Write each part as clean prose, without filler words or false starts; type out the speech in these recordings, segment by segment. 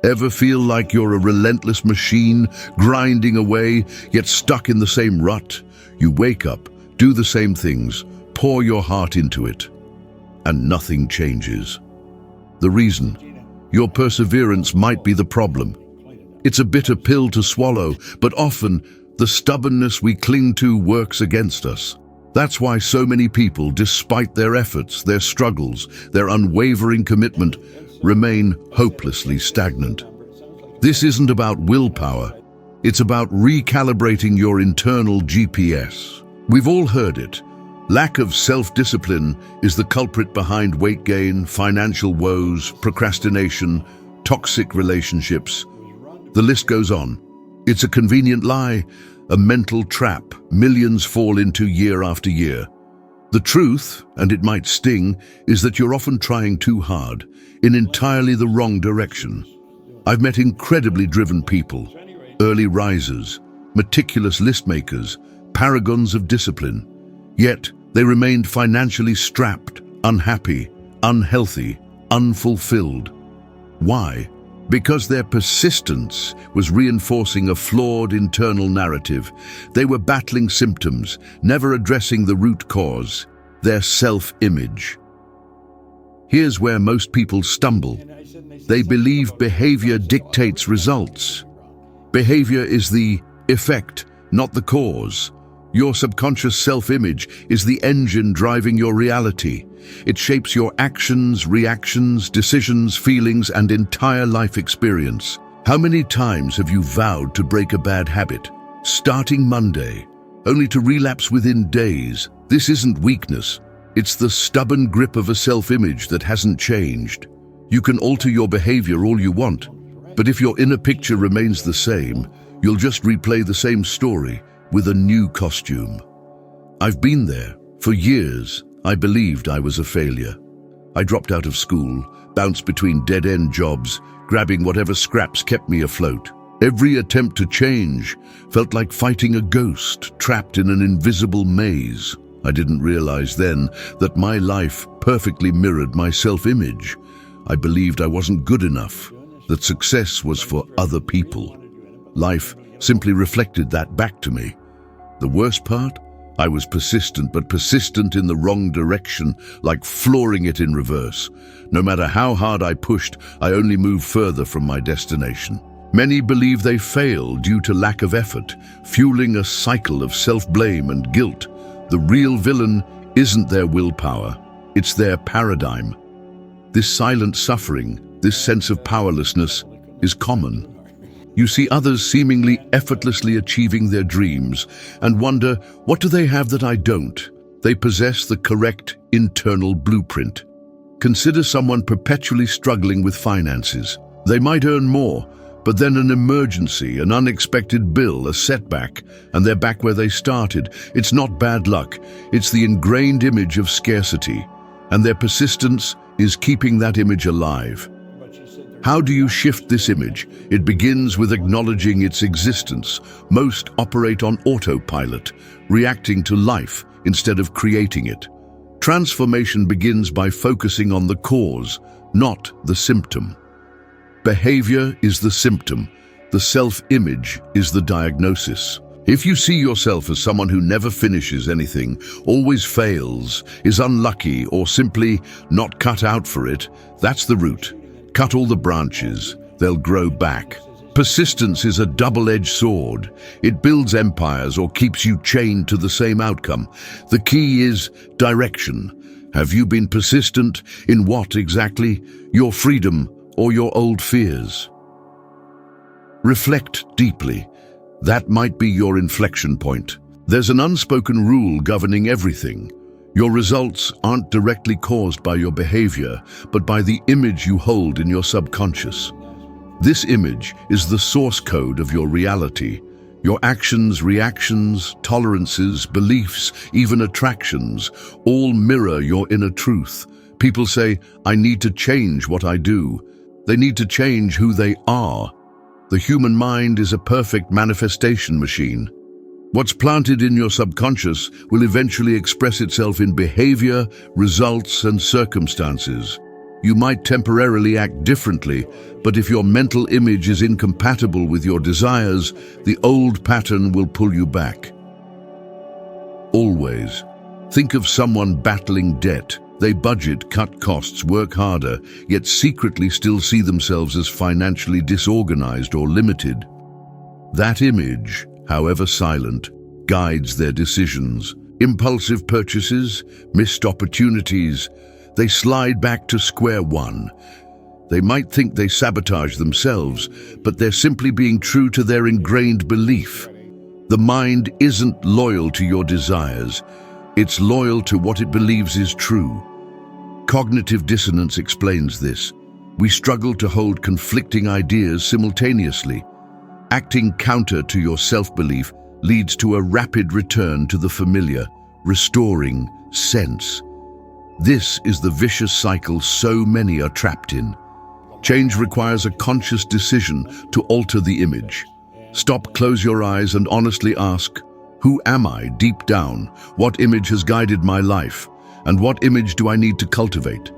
Ever feel like you're a relentless machine, grinding away, yet stuck in the same rut? You wake up, do the same things, pour your heart into it, and nothing changes. The reason? Your perseverance might be the problem. It's a bitter pill to swallow, but often the stubbornness we cling to works against us. That's why so many people, despite their efforts, their struggles, their unwavering commitment, remain hopelessly stagnant. This isn't about willpower. It's about recalibrating your internal GPS. We've all heard it. Lack of self-discipline is the culprit behind weight gain, financial woes, procrastination, toxic relationships. The list goes on. It's a convenient lie, a mental trap millions fall into year after year. The truth, and it might sting, is that you're often trying too hard, in entirely the wrong direction. I've met incredibly driven people, early risers, meticulous list makers, paragons of discipline. Yet, they remained financially strapped, unhappy, unhealthy, unfulfilled. Why? Because their persistence was reinforcing a flawed internal narrative. They were battling symptoms, never addressing the root cause, their self-image. Here's where most people stumble. They believe behavior dictates results. Behavior is the effect, not the cause. Your subconscious self-image is the engine driving your reality. It shapes your actions, reactions, decisions, feelings, and entire life experience. How many times have you vowed to break a bad habit, starting Monday, only to relapse within days? This isn't weakness. It's the stubborn grip of a self-image that hasn't changed. You can alter your behavior all you want, but if your inner picture remains the same, you'll just replay the same story with a new costume. I've been there. For years, I believed I was a failure. I dropped out of school, bounced between dead-end jobs, grabbing whatever scraps kept me afloat. Every attempt to change felt like fighting a ghost trapped in an invisible maze. I didn't realize then that my life perfectly mirrored my self-image. I believed I wasn't good enough, that success was for other people. Life simply reflected that back to me. The worst part? I was persistent, but persistent in the wrong direction, like flooring it in reverse. No matter how hard I pushed, I only moved further from my destination. Many believe they fail due to lack of effort, fueling a cycle of self-blame and guilt. The real villain isn't their willpower, it's their paradigm. This silent suffering, this sense of powerlessness, is common. You see others seemingly effortlessly achieving their dreams and wonder, what do they have that I don't? They possess the correct internal blueprint. Consider someone perpetually struggling with finances. They might earn more, but then an emergency, an unexpected bill, a setback, and they're back where they started. It's not bad luck, it's the ingrained image of scarcity, and their persistence is keeping that image alive. How do you shift this image? It begins with acknowledging its existence. Most operate on autopilot, reacting to life instead of creating it. Transformation begins by focusing on the cause, not the symptom. Behavior is the symptom. The self-image is the diagnosis. If you see yourself as someone who never finishes anything, always fails, is unlucky, or simply not cut out for it, that's the root. Cut all the branches, they'll grow back. Persistence is a double-edged sword. It builds empires or keeps you chained to the same outcome. The key is direction. Have you been persistent in what exactly? Your freedom or your old fears? Reflect deeply. That might be your inflection point. There's an unspoken rule governing everything. Your results aren't directly caused by your behavior, but by the image you hold in your subconscious. This image is the source code of your reality. Your actions, reactions, tolerances, beliefs, even attractions, all mirror your inner truth. People say, I need to change what I do. They need to change who they are. The human mind is a perfect manifestation machine. What's planted in your subconscious will eventually express itself in behavior, results, and circumstances. You might temporarily act differently, but if your mental image is incompatible with your desires, the old pattern will pull you back. Always. Think of someone battling debt. They budget, cut costs, work harder, yet secretly still see themselves as financially disorganized or limited. That image, however silent, guides their decisions. Impulsive purchases, missed opportunities, they slide back to square one. They might think they sabotage themselves, but they're simply being true to their ingrained belief. The mind isn't loyal to your desires. It's loyal to what it believes is true. Cognitive dissonance explains this. We struggle to hold conflicting ideas simultaneously. Acting counter to your self-belief leads to a rapid return to the familiar, restoring sense. This is the vicious cycle so many are trapped in. Change requires a conscious decision to alter the image. Stop, close your eyes, and honestly ask, who am I deep down? What image has guided my life? And what image do I need to cultivate?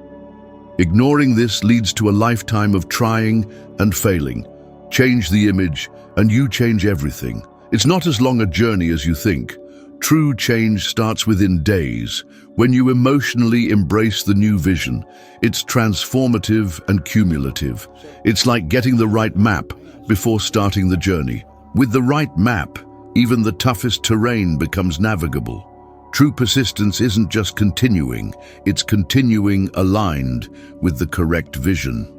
Ignoring this leads to a lifetime of trying and failing. Change the image, and you change everything. It's not as long a journey as you think. True change starts within days. When you emotionally embrace the new vision, it's transformative and cumulative. It's like getting the right map before starting the journey. With the right map, even the toughest terrain becomes navigable. True persistence isn't just continuing, it's continuing aligned with the correct vision.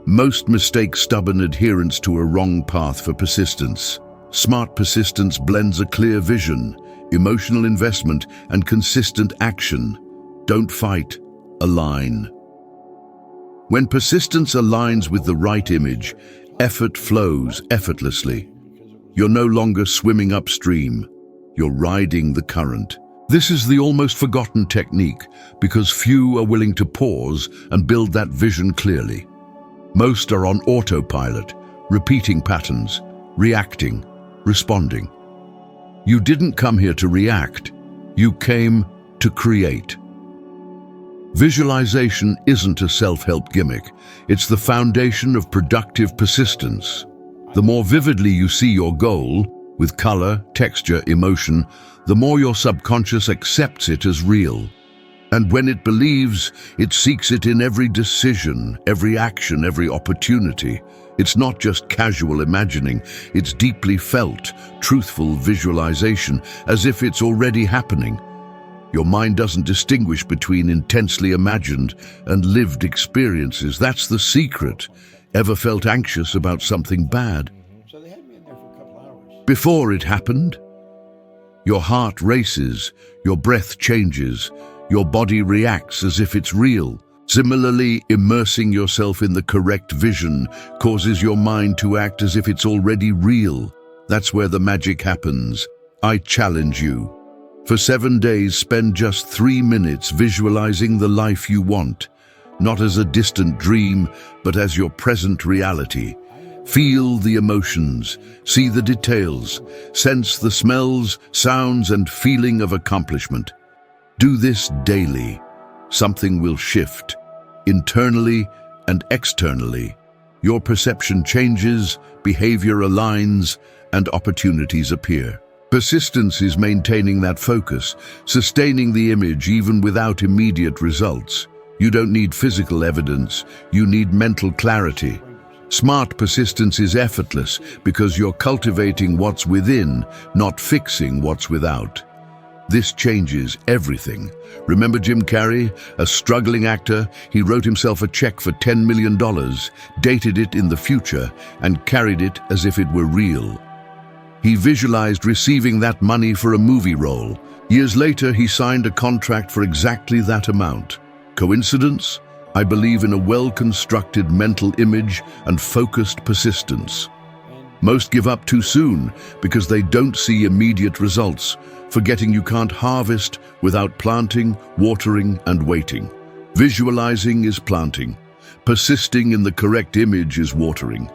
Most mistake stubborn adherence to a wrong path for persistence. Smart persistence blends a clear vision, emotional investment, and consistent action. Don't fight, align. When persistence aligns with the right image, effort flows effortlessly. You're no longer swimming upstream, you're riding the current. This is the almost forgotten technique because few are willing to pause and build that vision clearly. Most are on autopilot, repeating patterns, reacting, responding. You didn't come here to react, you came to create. Visualization isn't a self-help gimmick, it's the foundation of productive persistence. The more vividly you see your goal, with color, texture, emotion, the more your subconscious accepts it as real. And when it believes, it seeks it in every decision, every action, every opportunity. It's not just casual imagining, it's deeply felt, truthful visualization, as if it's already happening. Your mind doesn't distinguish between intensely imagined and lived experiences. That's the secret. Ever felt anxious about something bad? So they had me in there for a couple hours. Before it happened, your heart races, your breath changes, your body reacts as if it's real. Similarly, immersing yourself in the correct vision causes your mind to act as if it's already real. That's where the magic happens. I challenge you. For 7 days, spend just 3 minutes visualizing the life you want, not as a distant dream, but as your present reality. Feel the emotions, see the details, sense the smells, sounds, and feeling of accomplishment. Do this daily. Something will shift, internally and externally. Your perception changes, behavior aligns, and opportunities appear. Persistence is maintaining that focus, sustaining the image even without immediate results. You don't need physical evidence, you need mental clarity. Smart persistence is effortless because you're cultivating what's within, not fixing what's without. This changes everything. Remember Jim Carrey, a struggling actor? He wrote himself a check for $10 million, dated it in the future, and carried it as if it were real. He visualized receiving that money for a movie role. Years later, he signed a contract for exactly that amount. Coincidence? I believe in a well-constructed mental image and focused persistence. Most give up too soon because they don't see immediate results, forgetting you can't harvest without planting, watering, and waiting. Visualizing is planting. Persisting in the correct image is watering.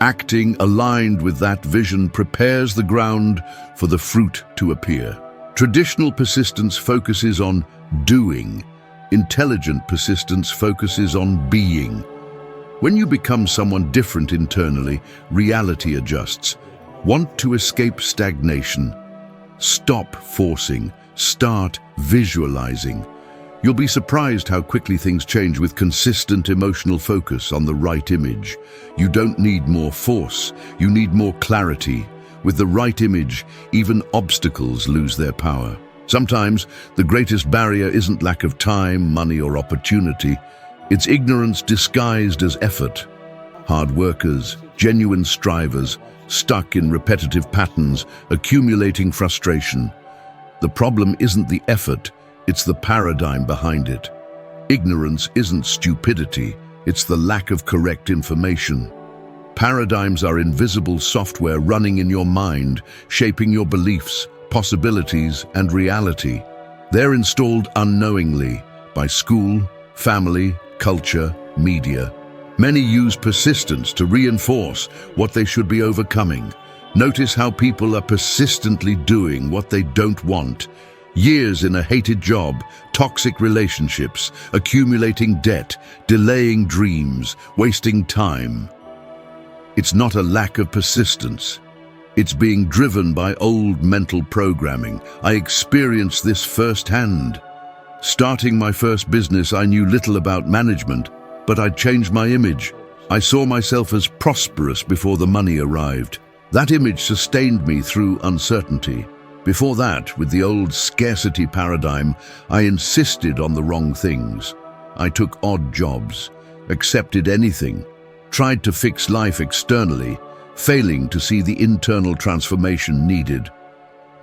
Acting aligned with that vision prepares the ground for the fruit to appear. Traditional persistence focuses on doing, Intelligent persistence focuses on being. When you become someone different internally, reality adjusts. Want to escape stagnation? Stop forcing. Start visualizing. You'll be surprised how quickly things change with consistent emotional focus on the right image. You don't need more force, you need more clarity. With the right image, even obstacles lose their power. Sometimes, the greatest barrier isn't lack of time, money, or opportunity. It's ignorance disguised as effort. Hard workers, genuine strivers, stuck in repetitive patterns, accumulating frustration. The problem isn't the effort, it's the paradigm behind it. Ignorance isn't stupidity, it's the lack of correct information. Paradigms are invisible software running in your mind, shaping your beliefs, possibilities, and reality. They're installed unknowingly by school, family, culture, media. Many use persistence to reinforce what they should be overcoming. Notice how people are persistently doing what they don't want. Years in a hated job, toxic relationships, accumulating debt, delaying dreams, wasting time. It's not a lack of persistence. It's being driven by old mental programming. I experienced this firsthand. Starting my first business, I knew little about management, but I'd changed my image. I saw myself as prosperous before the money arrived. That image sustained me through uncertainty. Before that, with the old scarcity paradigm, I insisted on the wrong things. I took odd jobs, accepted anything, tried to fix life externally, failing to see the internal transformation needed.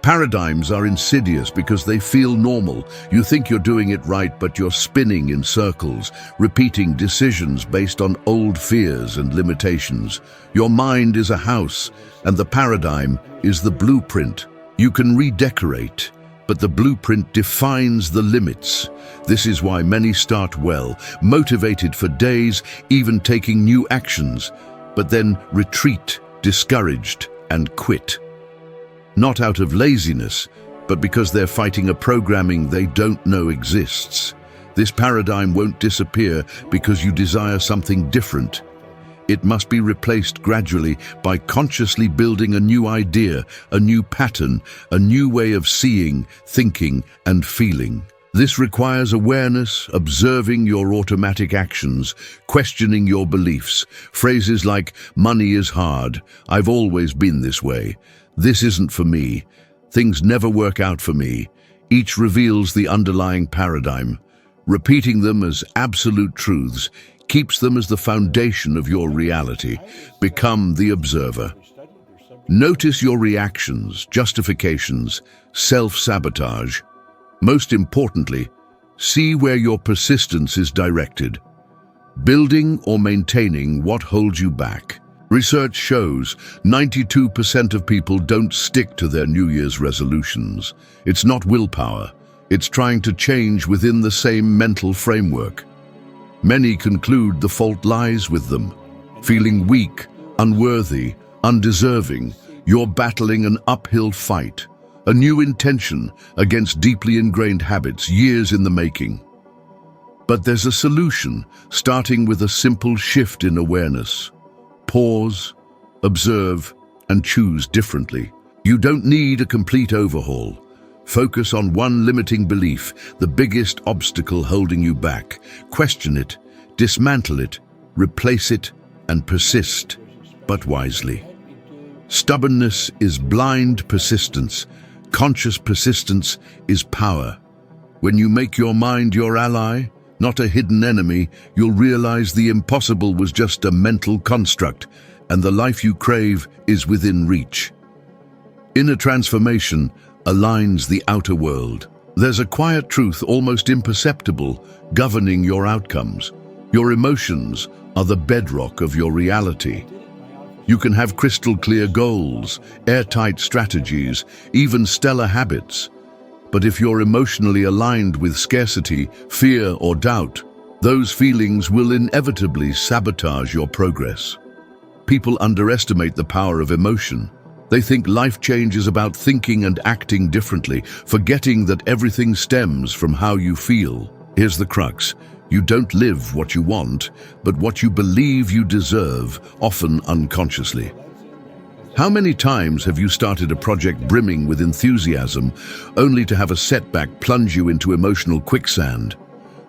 Paradigms are insidious because they feel normal. You think you're doing it right, but you're spinning in circles, repeating decisions based on old fears and limitations. Your mind is a house, and the paradigm is the blueprint. You can redecorate, but the blueprint defines the limits. This is why many start well, motivated for days, even taking new actions, but then retreat, discouraged, and quit. Not out of laziness, but because they're fighting a programming they don't know exists. This paradigm won't disappear because you desire something different. It must be replaced gradually by consciously building a new idea, a new pattern, a new way of seeing, thinking, and feeling. This requires awareness, observing your automatic actions, questioning your beliefs. Phrases like, "Money is hard," "I've always been this way," "This isn't for me," "Things never work out for me." Each reveals the underlying paradigm. Repeating them as absolute truths keeps them as the foundation of your reality. Become the observer. Notice your reactions, justifications, self-sabotage. Most importantly, see where your persistence is directed. Building or maintaining what holds you back. Research shows 92% of people don't stick to their New Year's resolutions. It's not willpower. It's trying to change within the same mental framework. Many conclude the fault lies with them. Feeling weak, unworthy, undeserving, you're battling an uphill fight, a new intention against deeply ingrained habits years in the making. But there's a solution, starting with a simple shift in awareness. Pause, observe, and choose differently. You don't need a complete overhaul. Focus on one limiting belief, the biggest obstacle holding you back. Question it, dismantle it, replace it, and persist, but wisely. Stubbornness is blind persistence. Conscious persistence is power. When you make your mind your ally, not a hidden enemy, you'll realize the impossible was just a mental construct, and the life you crave is within reach. Inner transformation aligns the outer world. There's a quiet truth, almost imperceptible, governing your outcomes. Your emotions are the bedrock of your reality. You can have crystal clear goals, airtight strategies, even stellar habits. But if you're emotionally aligned with scarcity, fear, or doubt, those feelings will inevitably sabotage your progress. People underestimate the power of emotion. They think life change is about thinking and acting differently, forgetting that everything stems from how you feel. Here's the crux. You don't live what you want, but what you believe you deserve, often unconsciously. How many times have you started a project brimming with enthusiasm, only to have a setback plunge you into emotional quicksand?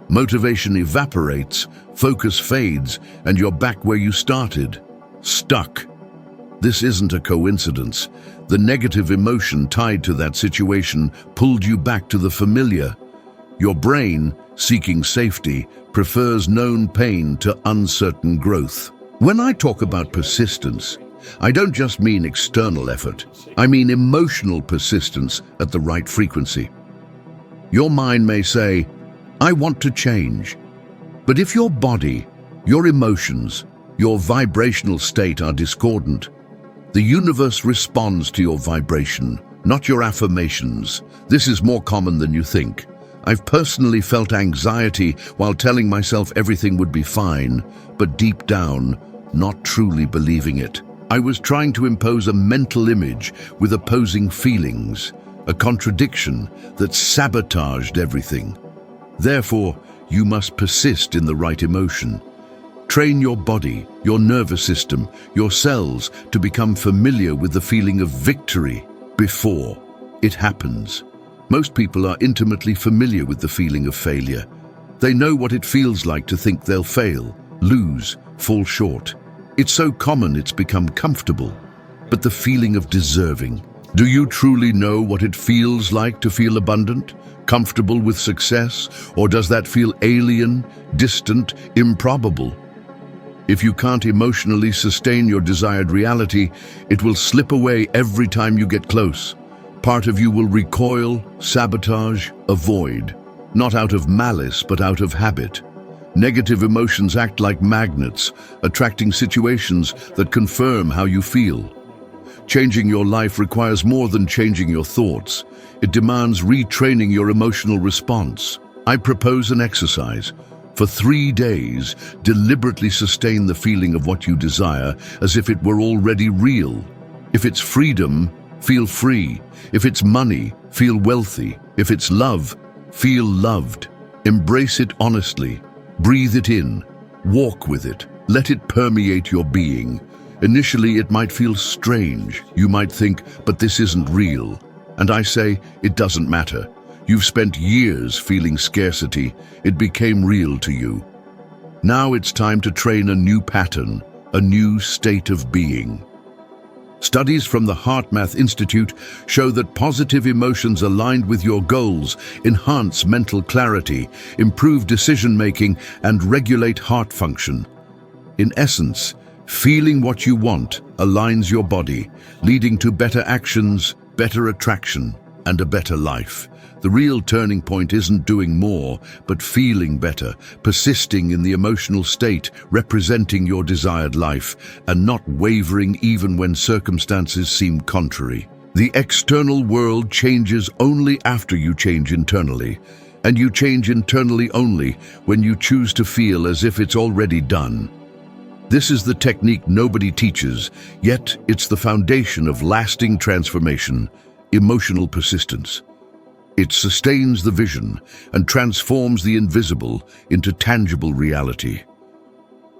Motivation evaporates, focus fades, and you're back where you started, stuck. This isn't a coincidence. The negative emotion tied to that situation pulled you back to the familiar. Your brain, seeking safety, prefers known pain to uncertain growth. When I talk about persistence, I don't just mean external effort. I mean emotional persistence at the right frequency. Your mind may say, I want to change. But if your body, your emotions, your vibrational state are discordant, the universe responds to your vibration, not your affirmations. This is more common than you think. I've personally felt anxiety while telling myself everything would be fine, but deep down, not truly believing it. I was trying to impose a mental image with opposing feelings, a contradiction that sabotaged everything. Therefore, you must persist in the right emotion. Train your body, your nervous system, your cells to become familiar with the feeling of victory before it happens. Most people are intimately familiar with the feeling of failure. They know what it feels like to think they'll fail, lose, fall short. It's so common it's become comfortable. But the feeling of deserving. Do you truly know what it feels like to feel abundant, comfortable with success, or does that feel alien, distant, improbable? If you can't emotionally sustain your desired reality, it will slip away every time you get close. Part of you will recoil, sabotage, avoid, not out of malice, but out of habit. Negative emotions act like magnets, attracting situations that confirm how you feel. Changing your life requires more than changing your thoughts. It demands retraining your emotional response. I propose an exercise. For 3 days, deliberately sustain the feeling of what you desire as if it were already real. If it's freedom, feel free. If it's money, feel wealthy. If it's love, feel loved. Embrace it honestly. Breathe it in. Walk with it. Let it permeate your being. Initially, it might feel strange. You might think, but this isn't real. And I say, it doesn't matter. You've spent years feeling scarcity. It became real to you. Now it's time to train a new pattern, a new state of being. Studies from the HeartMath Institute show that positive emotions aligned with your goals enhance mental clarity, improve decision-making, and regulate heart function. In essence, feeling what you want aligns your body, leading to better actions, better attraction, and a better life. The real turning point isn't doing more, but feeling better, persisting in the emotional state, representing your desired life, and not wavering even when circumstances seem contrary. The external world changes only after you change internally, and you change internally only when you choose to feel as if it's already done. This is the technique nobody teaches, yet it's the foundation of lasting transformation, emotional persistence. It sustains the vision and transforms the invisible into tangible reality.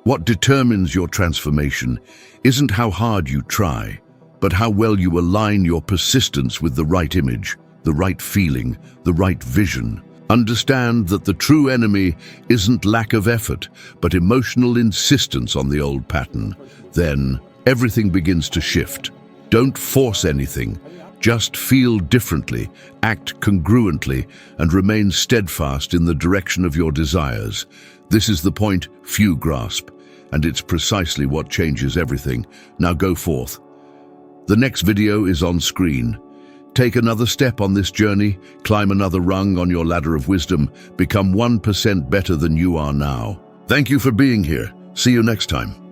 What determines your transformation isn't how hard you try, but how well you align your persistence with the right image, the right feeling, the right vision. Understand that the true enemy isn't lack of effort, but emotional insistence on the old pattern. Then everything begins to shift. Don't force anything. Just feel differently, act congruently, and remain steadfast in the direction of your desires. This is the point few grasp, and it's precisely what changes everything. Now go forth. The next video is on screen. Take another step on this journey, climb another rung on your ladder of wisdom, become 1% better than you are now. Thank you for being here. See you next time.